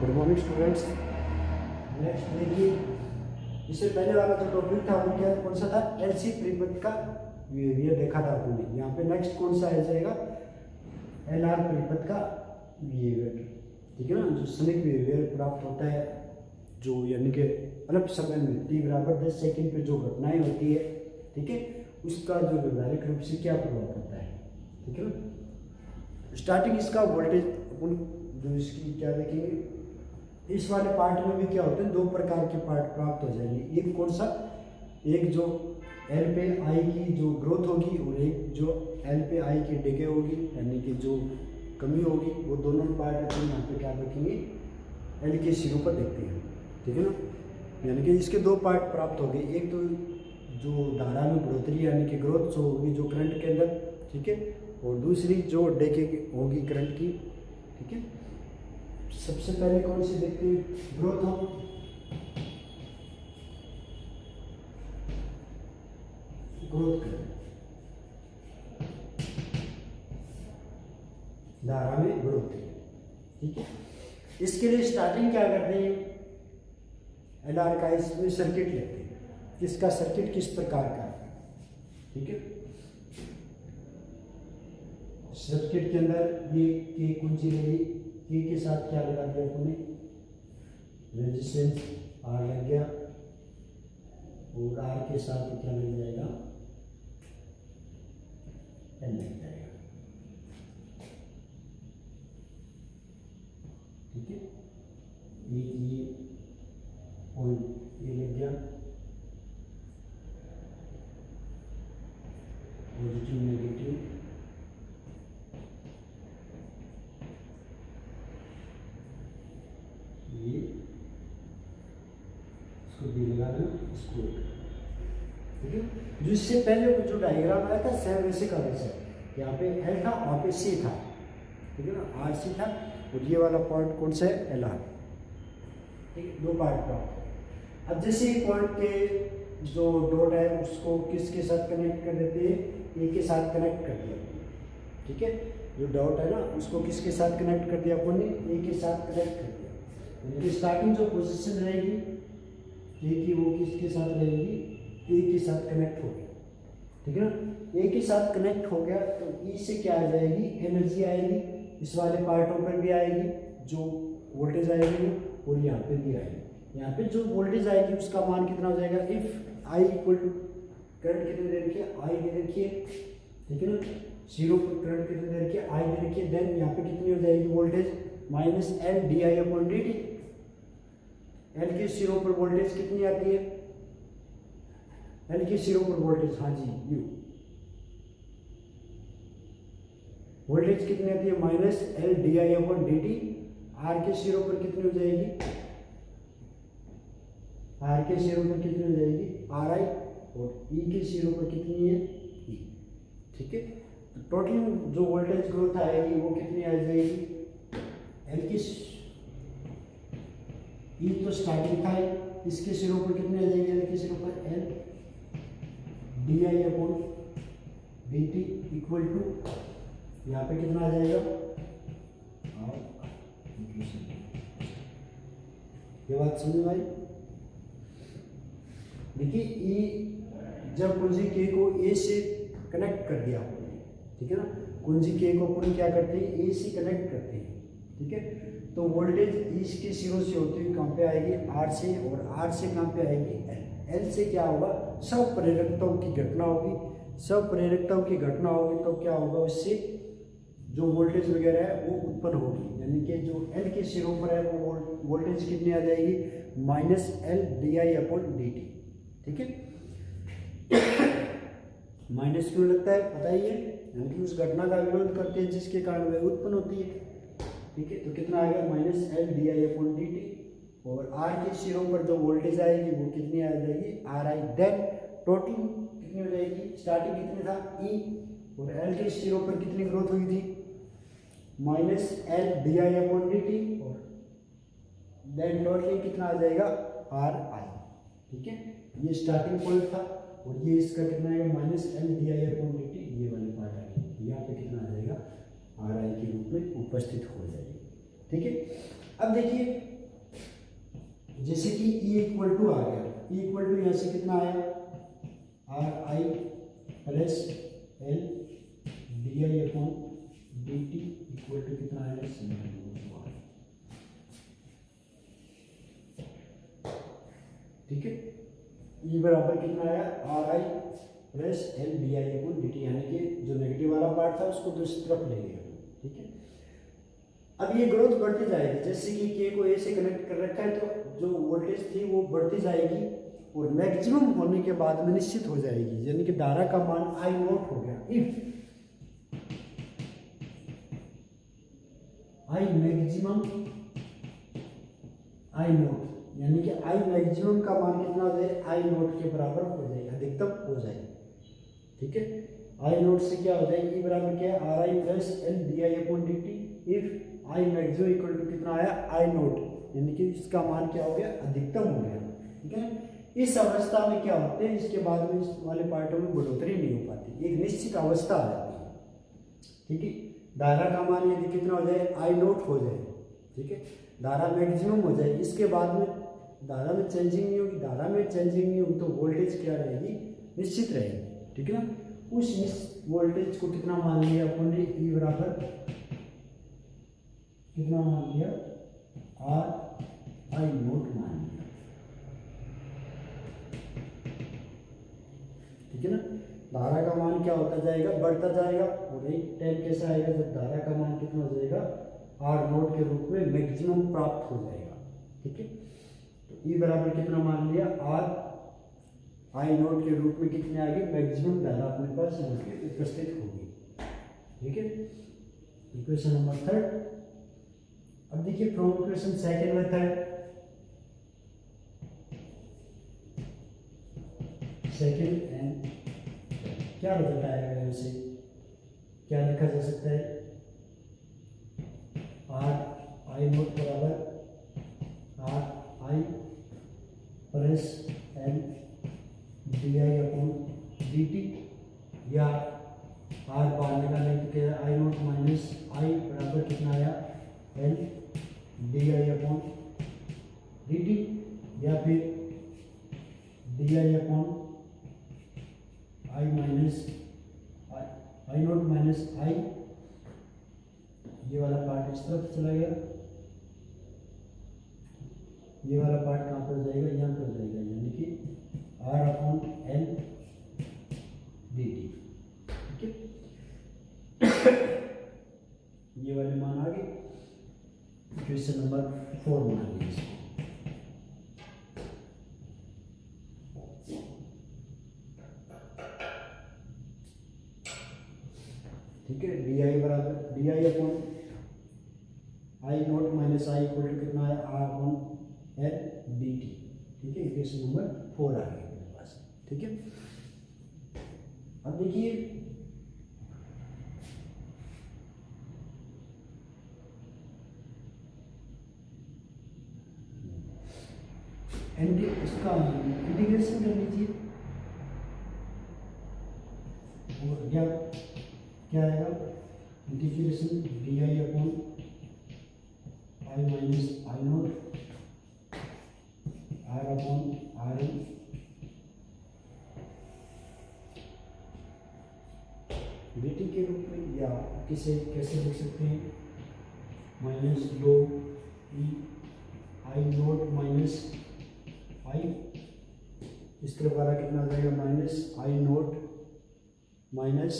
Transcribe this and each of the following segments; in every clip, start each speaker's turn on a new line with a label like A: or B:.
A: Good morning students. Next देखिए, इससे पहले वाला जो टॉपिक था वो क्या कौन सा था? एलसी परिपथ का बिहेवियर देखा था आपने। यहाँ पे नेक्स्ट कौन सा आ जाएगा? एलआर परिपथ का बिहेवियर। ठीक है ना, जो क्षणिक बिहेवियर प्राप्त होता है, जो यानी कि अल्प समय में t बराबर 10 सेकेंड पे जो घटनाएं होती है, ठीक है, उसका जो व्यवहारिक रूप से क्या प्रभाव पड़ता है। ठीक है ना, स्टार्टिंग इसका वोल्टेज अपन जो इसकी क्या देखेंगे, इस वाले पार्ट में भी क्या होते हैं, दो प्रकार के पार्ट प्राप्त हो जाएंगे। एक कौन सा? एक जो एल पे आई की जो ग्रोथ होगी और एक जो एल पे आई की डिके होगी, यानी कि जो कमी होगी। वो दोनों पार्ट अपन यहाँ पे क्या देखेंगे, एल के सिरों पर देखते हैं। ठीक है ना, यानी कि इसके दो पार्ट प्राप्त हो गए। एक तो जो धारा में बढ़ोतरी यानी कि ग्रोथ शो होगी जो करंट के अंदर, ठीक है, और दूसरी जो डेके होगी करंट की। ठीक है, सबसे पहले कौन सी देखते हैं? ग्रोथ हो, ग्रोथ करें धारा में बढ़ोतरी। ठीक है, इसके लिए स्टार्टिंग क्या करते हैं, एलआर का इसमें सर्किट लेते हैं। इसका सर्किट किस प्रकार का है? ठीक है, सर्किट के अंदर ये के कुंजी लगी, के के साथ क्या लगा दिया अपने? रेजिस्टेंस आर लग गया, और आर के साथ क्या लग जाएगा? एल लग जाएगा। ठीक है, ये पॉइंट ये लग गया, पॉजिटिव नेगेटिव, ये इसको भी लगा देना, इसको। ठीक है, जो इससे पहले जो डायग्राम आया था सेम वैसे का वैसे, यहाँ पे एल था, वहाँ पे सी था। ठीक है ना, आर सी था, और ये वाला पॉइंट कौन सा है? L R. ठीक है, दो पार्ट का। अब जैसे पॉइंट के जो डॉट है उसको किसके साथ कनेक्ट कर देते हैं? ए के साथ कनेक्ट कर दिया। ठीक है, जो डॉट है ना उसको किसके साथ कनेक्ट कर दिया अपन ने? ए के साथ कनेक्ट कर दिया। यानी स्टार्टिंग जो पोजीशन रहेगी ए की वो किसके साथ रहेगी? ए के साथ कनेक्ट हो गया। ठीक है ना, ए के साथ कनेक्ट हो गया तो ई से क्या आ जाएगी? एनर्जी आएगी, इस वाले पार्टों पर भी आएगी, जो वोल्टेज आएगी, और यहाँ पे भी आएगी। यहाँ पे जो वोल्टेज आएगी उसका मान कितना हो जाएगा? If I equal to current कितने दे रखिए? आई दे रखिए। ठीक है ना, जीरो पर करंट कितने दे रखिए? आई दे रखिए। देन यहाँ पे कितनी हो जाएगी voltage? Minus L D I upon D T. L के सिरों पर वोल्टेज कितनी आती है? एल के सिरों पर वोल्टेज, हाँ जी, यू वोल्टेज कितनी आती है? Minus L D I upon D T. R के सिरों पर कितनी हो जाएगी? आर के सिरों पर कितनी हो जाएगी? आर आई। और ई के सिरों पर कितनी है? ई। ठीक है, तो टोटल जो वोल्टेज ग्रोथ आएगी वो कितनी आ जाएगी? एल की ई तो स्टार्टिंग था, इसके सिरों पर कितने आ जाएंगे? एल के सिरों पर L D I upon D T equal to, यहाँ पे कितना आ जाएगा? ये बात समझ भाई। देखिए, ई जब कुंजी के को ए से कनेक्ट कर दिया आपने, ठीक है ना, कुंजी के को अपन क्या करते हैं? ए से कनेक्ट करते हैं। ठीक है, तो वोल्टेज ई के सिरों से होती हुई कहाँ पे आएगी? आर से, और आर से कहाँ पे आएगी? एल। एल से क्या होगा? सब प्रेरकताओं की घटना होगी। सब प्रेरकताओं की घटना होगी तो क्या होगा? उससे जो वोल्टेज वगैरह है वो उत्पन्न होगी, यानी कि जो एल के सिरों पर है वो वोल्टेज कितनी आ जाएगी? Minus L D I upon D T. ठीक है, माइनस क्यों लगता है पता ही है, यानी कि उस घटना का विरोध करते हैं जिसके कारण वह उत्पन्न होती है। ठीक है, तो कितना आएगा? Minus L D I upon D T. और आर के सिरों पर जो वोल्टेज आएगी वो कितनी आ जाएगी? Are I. देन टोटल कितनी हो जाएगी? स्टार्टिंग कितनी था? ई। और एल के सिरों पर कितनी ग्रोथ हुई थी? Minus L D I upon D T. और देन टोटली कितना आ जाएगा? आर आई। ठीक है, ये स्टार्टिंग पॉइंट था, और ये इसका कितना आएगा? Minus L D I upon D T. ये वाली पार्ट आएगी, यहाँ पे कितना आ जाएगा? आर आई के रूप में उपस्थित हो जाएगी। ठीक है, अब देखिए जैसे कि E इक्वल टू आ गया, E इक्वल टू यहाँ से कितना आया, R I plus L D I upon D T equal to कितना आया, ठीक है। E बराबर कितना आया, R I plus L D I upon D T, यानी कि जो नेगेटिव वाला पार्ट था उसको दूसरी तरफ ले गया, ठीक है। अब ये ग्रोथ बढ़ती जाएगी, जैसे कि के को ए से कनेक्ट कर रखा है तो जो वोल्टेज थी वो बढ़ती जाएगी और मैक्सिमम होने के बाद में निश्चित हो जाएगी, यानी कि धारा का मान आई नोट हो गया। If I maximum I note, यानी कि आई मैक्सिमम का मान कितना हो जाए, आई नोट के बराबर हो जाए, अधिकतम हो जाए, ठीक है। आई नोट से क्या हो जाएगी, ई बराबर क्या है, R I plus L D I upon D T. If I maximum equal to कितना आया, आई नोट, यानी कि इसका मान क्या हो गया, अधिकतम हो गया, ठीक है। इस अवस्था में क्या होते हैं, इसके बाद में इस वाले पार्टों में बढ़ोतरी नहीं हो पाती, एक निश्चित अवस्था आ जाती है, ठीक है। धारा का मान यदि कितना हो जाए, आई नोट हो जाए, ठीक है, धारा मैक्सिमम हो जाए, इसके बाद में धारा में चेंजिंग नहीं होगी, धारा में चेंजिंग नहीं होगी तो वोल्टेज क्या रहेगी, निश्चित रहेगी, ठीक है ना। उस वोल्टेज को कितना मान लिया अपन ने, ई बराबर कितना मान लिया, आर आई नोट मान लिया, ठीक है ना। धारा का मान क्या होता जाएगा, बढ़ता जाएगा, और एक टाइम कैसा आएगा जब धारा का मान कितना हो जाएगा, आर नोट के रूप में मैक्सिमम प्राप्त हो जाएगा, ठीक है। तो ई बराबर कितना मान लिया, आर आई नोट के रूप में कितने आएगी, मैक्सिमम धारा अपने पास उपस्थित होगी, ठीक है। Equation number 3। अब देखिए from equation second method, second and क्या रिजल्ट आएगा, इसे क्या लिखा जा सकता है, आर आई नोट बराबर are I plus L D I upon D T, या आर बाहर निकालने तो क्या, आई नोट माइनस आई बराबर कितना आया, L D I upon D T, या फिर D I upon I minus I note minus I, ये वाला पार्ट इस तरफ चला गया, ये वाला पार्ट कहाँ पर हो जाएगा, यहाँ पर हो जाएगा, यानी कि R upon L D T, ठीक है। ये वाले मान आ गए, क्वेश्चन नंबर 4 मान लीजिए इसको, ठीक है। डी आई बराबर D I upon I note minus I equal to कितना है, R upon L D T, ठीक है। इक्वेशन नंबर 4 आ गई मेरे पास, ठीक है। अब देखिए इसका इंटीग्रेशन कर लीजिए, और क्या आएगा, integration D I upon I minus I nought R upon R N D T के रूप में, या किसे कैसे लिख सकते हैं, minus log E I note minus I, इस तरफ वाला कितना आ जाएगा, minus I note minus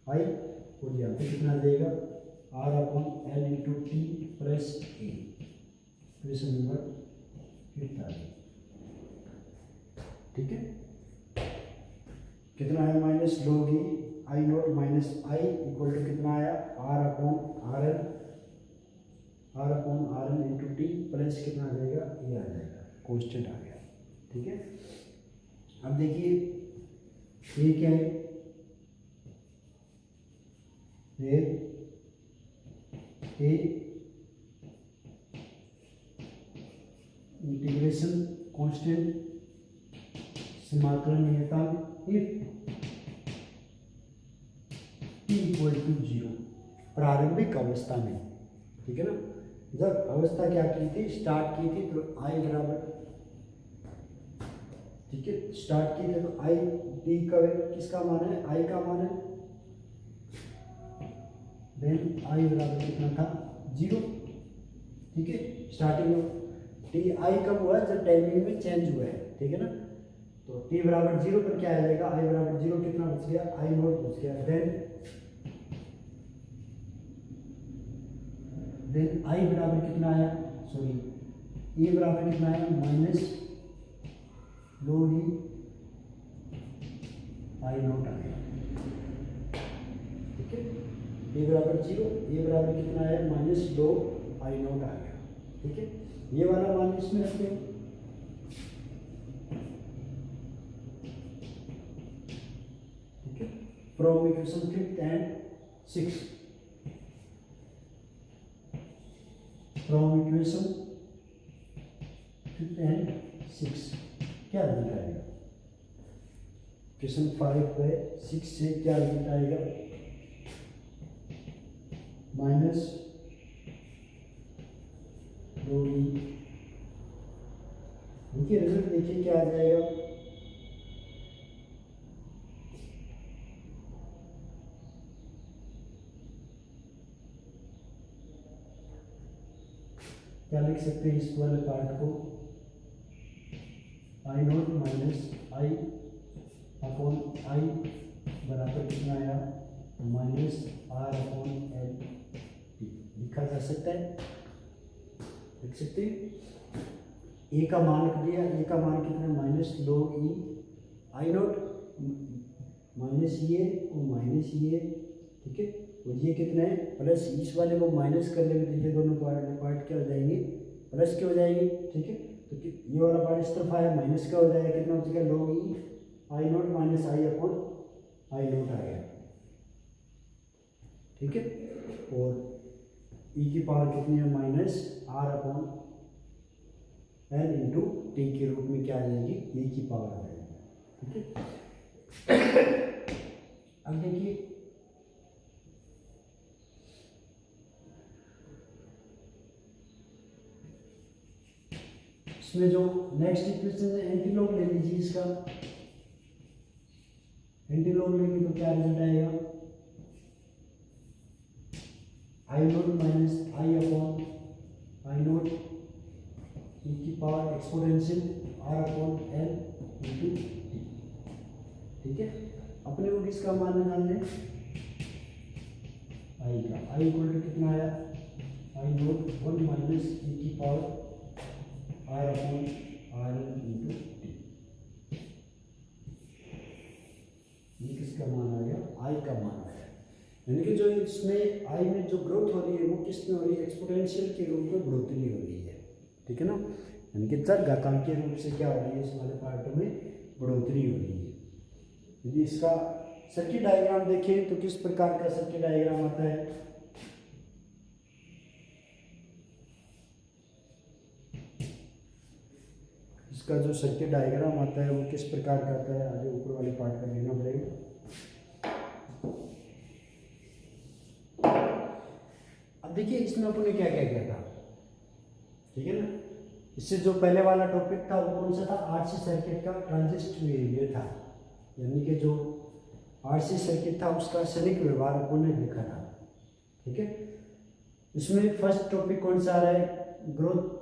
A: I, और यहाँ पे कितना आ जाएगा, R upon L into T plus A. Question number 5 आ गया, ठीक है। कितना है, minus log E I note minus I equal to कितना आया, R upon R L, R upon R N into T plus कितना आ जाएगा, ये आ जाएगा, कांस्टेंट आ गया, ठीक है। अब देखिए ये क्या है, ए इंटीग्रेशन कांस्टेंट समाकलन नियतांक इफ टी इक्वल टू 0 प्रारंभिक अवस्था में, ठीक है ना। जब अवस्था क्या की थी, स्टार्ट की थी, तो आई बराबर, ठीक है, स्टार्ट की थी तो आई टी का किसका मान है, आई का मान है, देन आई बराबर कितना था, 0, ठीक है। स्टार्टिंग में टी आई कब हुआ, जब टाइमिंग में चेंज हुआ है, ठीक है ना। तो टी बराबर 0 पर क्या आ जाएगा, आई बराबर 0, कितना बच गया, आई नॉट बच गया। देन आई बराबर कितना आया, सॉरी ए बराबर कितना आया, minus log E I naught आ गया, ठीक है। ए बराबर 0, ए बराबर कितना आया, माइनस log आई नॉट आ गया, ठीक है। ये वाला मान इसमें रखते हैं, ठीक है। From equation 5th and 6th, from equation 5th and 6th क्या रिजल्ट आएगा, क्वेश्चन 5/6 से क्या रिजल्ट आएगा, माइनस दो ई, देखिए रिजल्ट देखिए क्या आ जाएगा, क्या लिख सकते हैं इस वाले पार्ट को, I naught minus I upon I बराबर कितना आया, माइनस आर अपॉन एल लिखा जा सकता है, लिख सकते हैं। ए का मान रख दिया, ए का मान कितना है, minus log E I naught, minus ये और माइनस ये, ठीक है। और ये कितना है, प्लस इस वाले को माइनस कर लेंगे तो ये दोनों पार्ट क्या हो जाएंगे, प्लस के हो जाएंगे, ठीक है। तो ये वाला पार्ट इस तरफ आया, माइनस का हो जाएगा, कितना हो जाएगा, log E I naught minus I upon I naught आ गया, ठीक है। और ई की पावर कितनी है, minus R upon L into T के रूप में क्या आ जाएगी, ई की पावर आ जाएगी, ठीक है। अब देखिए इसमें जो नेक्स्ट इक्वेशन है, एंटीलॉग ले लीजिए, इसका एंटीलॉग लेंगे तो क्या रिजल्ट आएगा, I naught minus I upon I naught E की power exponential R upon L into T, ठीक है। अपने को किसका मान निकालना है, आई का, आई इक्वल टू कितना आया, आई नॉट 1 माइनस ई की power R upon R L into T, ये किसका मान आ गया, आई का मान आ गया। यानी कि जो इसमें आई में जो ग्रोथ हो रही है वो किस में हो रही है, एक्सपोनेंशियल के रूप में बढ़ोतरी हो रही है, ठीक है ना। यानी कि चरघातांकीय रूप से क्या हो रही है, इस वाले पार्ट में बढ़ोतरी हो रही है। यदि इसका सर्किट डायग्राम देखें तो किस प्रकार का सर्किट डायग्राम आता है, इसका जो सर्किट डायग्राम आता है वो किस प्रकार का आता है, आगे ऊपर वाले पार्ट का लेना पड़ेगा। अब देखिए इसमें अपने क्या क्या किया था, ठीक है ना। इससे जो पहले वाला टॉपिक था वो कौन सा था, आरसी सर्किट का ट्रांजिस्टर बिहेवियर था, यानी कि जो आरसी सर्किट था उसका क्षणिक व्यवहार अपन ने लिखा था, ठीक है। इसमें फर्स्ट टॉपिक कौन सा आ रहा है, ग्रोथ,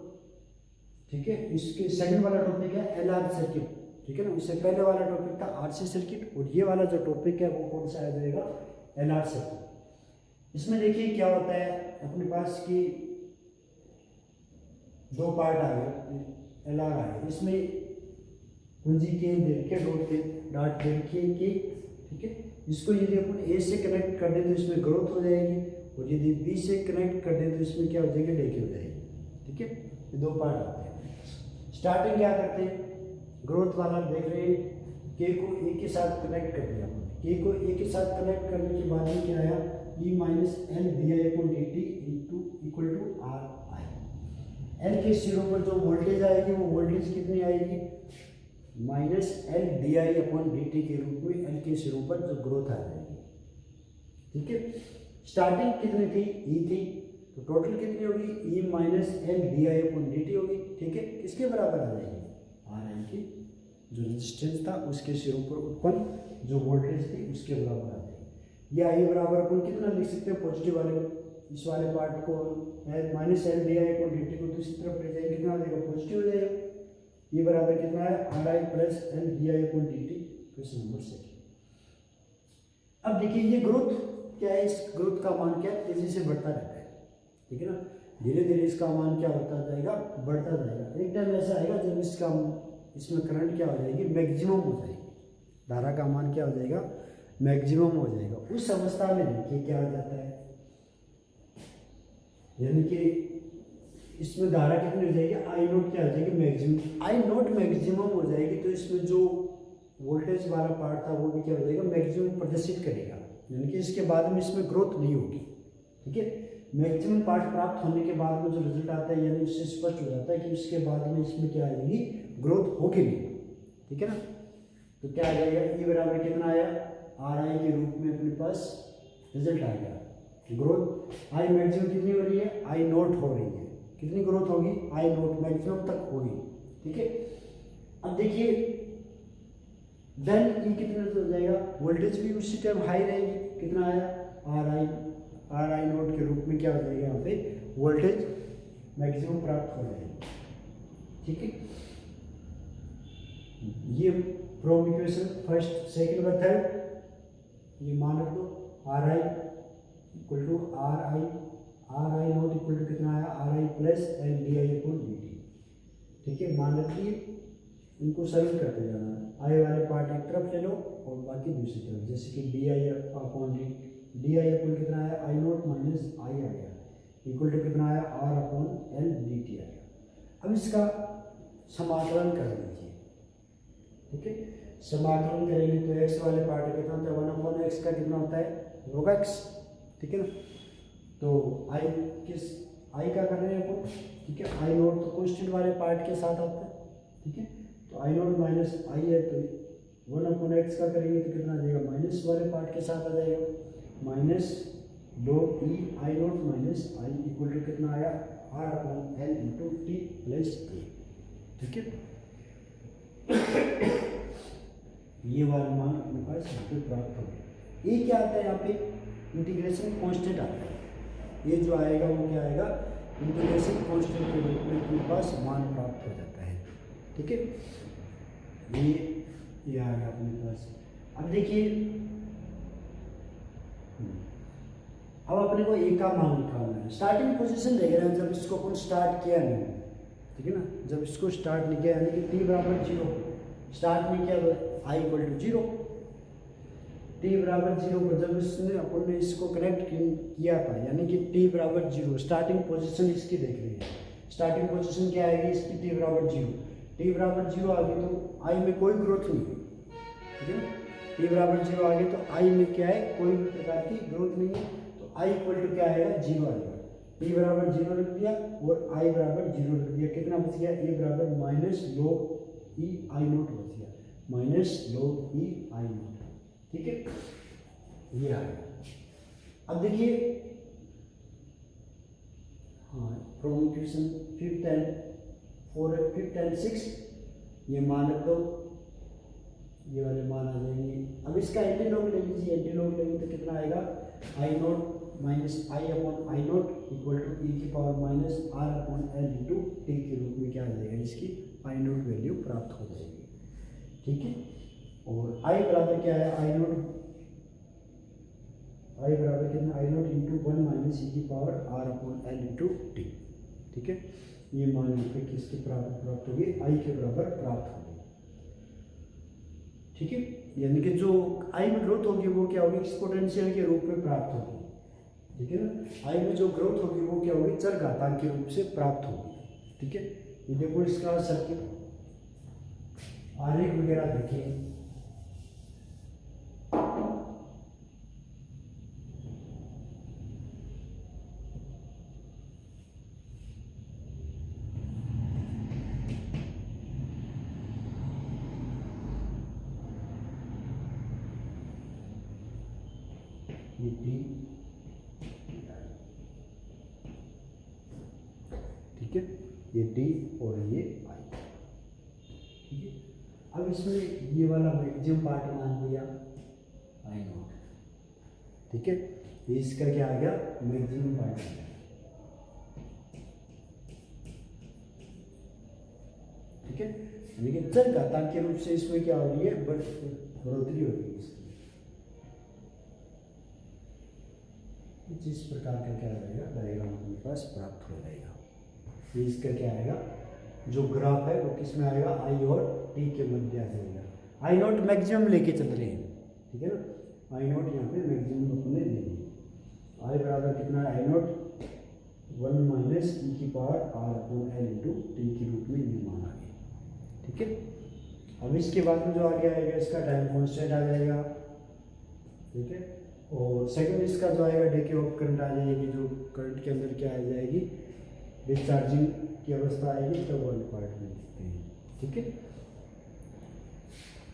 A: ठीक है। इसके सेकंड वाला टॉपिक है एलआर सर्किट, ठीक है ना। इससे पहले वाला टॉपिक था आरसी सर्किट, और ये वाला जो टॉपिक है वो कौन सा आ जाएगा, एलआर सर्किट। इसमें देखिए क्या होता है, अपने पास की दो पार्ट आ गए, एलआर आ गए, इसमें कुंजी के के डॉट के, ठीक है। इसको यदि अपन ए से कनेक्ट कर दें तो इसमें ग्रोथ हो जाएगी, और यदि बी से कनेक्ट कर दें तो इसमें क्या हो जाएगी, डेके हो जाएगी, ठीक है। ये दो पार्ट आते हैं। स्टार्टिंग क्या करते हैं, ग्रोथ वाला देख रहे हैं, के को ए के साथ कनेक्ट कर दिया, के को ए के साथ कनेक्ट करने के बाद में क्या आया, E minus L D I upon D T into equal to R I. L के सिरों पर जो वोल्टेज आएगी वो वोल्टेज कितनी आएगी, minus L D I upon D T के रूप में एल के सिरों पर जो ग्रोथ आ जाएगी, ठीक है। स्टार्टिंग कितनी थी, ई थी, तो टोटल कितनी होगी, E minus L D I upon D T होगी। ठीक है, किसके बराबर आ जाएगी, आर आई की जो रेजिस्टेंस था उसके सिरों पर उत्पन्न जो वोल्टेज थी उसके बराबर आ जाएगी। ये आई बराबर अपन कितना लिख सकते हैं, पॉजिटिव वाले इस वाले पार्ट को minus L D I upon D T को दूसरी तरफ ले जाएंगे, कितना हो जाएगा, पॉजिटिव हो जाएगा। ये बराबर कितना है, R I plus L D I upon D T. Question number 2। अब देखिए ये ग्रोथ क्या है, इस ग्रोथ का मान क्या है, तेजी से बढ़ता रहता है। ठीक है ना, धीरे धीरे इसका मान क्या होता जाएगा, बढ़ता जाएगा। एक टाइम ऐसा आएगा जब इसका इसमें करंट क्या हो जाएगी, मैक्सिमम हो जाएगी, धारा का मान क्या हो जाएगा, मैक्सिमम हो जाएगा। उस अवस्था में देखिए क्या हो जाता है, यानी कि इसमें धारा कितनी हो जाएगी, आई नोट क्या हो जाएगी, मैक्सिमम। आई नोट मैक्सिमम हो जाएगी तो इसमें जो वोल्टेज वाला पार्ट था वो भी क्या हो जाएगा, मैक्सिमम प्रदर्शित करेगा, यानी कि इसके बाद में इसमें ग्रोथ नहीं होगी। ठीक है, मैक्सिमम पार्ट प्राप्त होने के बाद में जो रिजल्ट आता है, यानी इससे स्पष्ट हो जाता है कि इसके बाद में इसमें क्या आएगी, ग्रोथ होगी नहीं। ठीक है ना, तो क्या आ जाएगा, ई बराबर कितना आया, आर आई के रूप में अपने पास रिजल्ट आएगा। ग्रोथ आई मैक्सिमम कितनी हो रही है, आई नोट हो रही है, कितनी ग्रोथ होगी, आई नोट मैक्सिमम तक होगी। ठीक है, अब देखिए देन ई कितना हो जाएगा, वोल्टेज भी उसी टाइम हाई रहेगी, कितना आया, आर आई नोट के रूप में क्या हो जाएगा, यहाँ पे वोल्टेज मैक्सिमम प्राप्त हो जाएगी। ठीक है, ये फ्रॉम इक्वेशन फर्स्ट सेकंड व थर्ड ये मान रख दो, R I equal to R I note equal to कितना आया, R I plus L D I upon D T. ठीक है, मान रखिए, इनको सरल करते जाना, आई वाले पार्ट एक तरफ ले लो और बाकी दूसरी तरफ, जैसे कि D I upon D I upon कितना आया, आई नोट माइनस आई आ गया, इक्वल टू कितना आया, R upon L D T आ गया। अब इसका समाकलन कर लीजिए। ठीक है, समाकलन करेंगे तो एक्स वाले पार्ट का कितना होता है, 1 अपॉन एक्स का कितना होता है, log x। ठीक है ना, तो आई आई का कर रहे हैं अपन। ठीक है, आई नोट तो कांस्टेंट वाले पार्ट के साथ आता है। ठीक है, तो आई नोट माइनस आई है तो 1 अपॉन एक्स का करेंगे तो कितना आ जाएगा, माइनस वाले पार्ट के साथ आ जाएगा, minus log E I note minus I equal to कितना आया, R upon L into T plus A. ठीक है, ये वाला मान अपने पास यहाँ पे प्राप्त हो गया। ये क्या आता है, यहाँ पे इंटीग्रेशन कांस्टेंट आता है, ये जो आएगा वो क्या आएगा, इंटीग्रेशन कांस्टेंट के रूप में अपने पास मान प्राप्त हो जाता है। ठीक है, ये आएगा अपने पास। अब देखिए, अब अपने को ए का मान निकालना है। स्टार्टिंग पोजीशन देख रहे हैं जब इसको अपन स्टार्ट किया नहीं, ठीक है ना, जब इसको स्टार्ट नहीं किया, यानी कि टी बराबर 0 स्टार्ट नहीं किया तो आई इक्वल टू 0, टी बराबर 0 पर जब इसने अपन ने इसको कनेक्ट किया था, यानी कि टी बराबर 0 स्टार्टिंग पोजीशन इसकी देख रही है। स्टार्टिंग पोजीशन क्या आएगी इसकी, टी बराबर 0। टी बराबर 0 आ गई तो आई में कोई ग्रोथ नहीं है। ठीक है, टी बराबर 0 आ गई तो आई में क्या है, कोई भी प्रकार की ग्रोथ नहीं है, तो आई इक्वल टू क्या आएगा, 0 आएगा। टी बराबर 0 रख दिया और आई बराबर 0 रख दिया, कितना बच गया, ए बराबर minus log E I note बच गया, minus log E I note. ठीक है, ये आ गया। अब देखिए, हाँ, from equation fifth and six ये मान रख दो, ये वाले मान आ जाएंगे। अब इसका एंटीलॉग ले लीजिए, एंटीलॉग लेंगे तो कितना आएगा, I note minus I upon I note equal to E की power minus R upon L into T के रूप में क्या आ जाएगा, इसकी आई नोट वैल्यू प्राप्त हो जाएगी। ठीक है, और आई बराबर क्या है, आई बराबर कितना, I nought into 1 minus E की power R upon L into T. ठीक है, ये मान पे किसके प्राप्त होगी, आई के बराबर प्राप्त होगी। ठीक है, यानी कि जो आई में ग्रोथ होगी वो क्या होगी, एक्सपोनेंशियल के रूप में प्राप्त होगी। ठीक है ना, आई में जो ग्रोथ होगी वो क्या होगी, चरघातांक के रूप से प्राप्त होगी। ठीक है, ये देखो इसका सर्किट आरेख वगैरह देखिए, ये टी ठीक है, ये टी और ये आई, ठीक है। अब इसमें ये वाला मैक्सिमम पार्ट मान लिया आई नॉट, ठीक है, ये इसका क्या आ गया मैक्सिमम पार्ट आ गया, ठीक है। लेकिन चल का ताकि रूप से इसमें क्या हो रही है बढ़ोतरी हो रही है इसकी, कुछ इस प्रकार का क्या रहेगा डायग्राम अपने पास प्राप्त हो जाएगा। ये इसका क्या आएगा जो ग्राफ है वो किस में आएगा आई और टी के मध्य आ जाएगा। आई नॉट मैक्सिमम लेके चल रहे हैं, ठीक है ना, आई नॉट यहाँ पे मैक्सिमम अपने ले लिया, आई बराबर कितना आई नॉट 1 माइनस ई की power R upon L into T के रूप में ये मान आ गया, ठीक है। अब इसके बाद में जो आगे आएगा इसका टाइम कॉन्स्टेंट आ जाएगा, ठीक है, और सेकंड इसका जो आएगा डेके ऑफ करंट आ जाएगी, जो करंट के अंदर क्या आ जाएगी डिस्चार्जिंग की अवस्था आएगी, तब 1 पार्ट में लिखते हैं, ठीक है।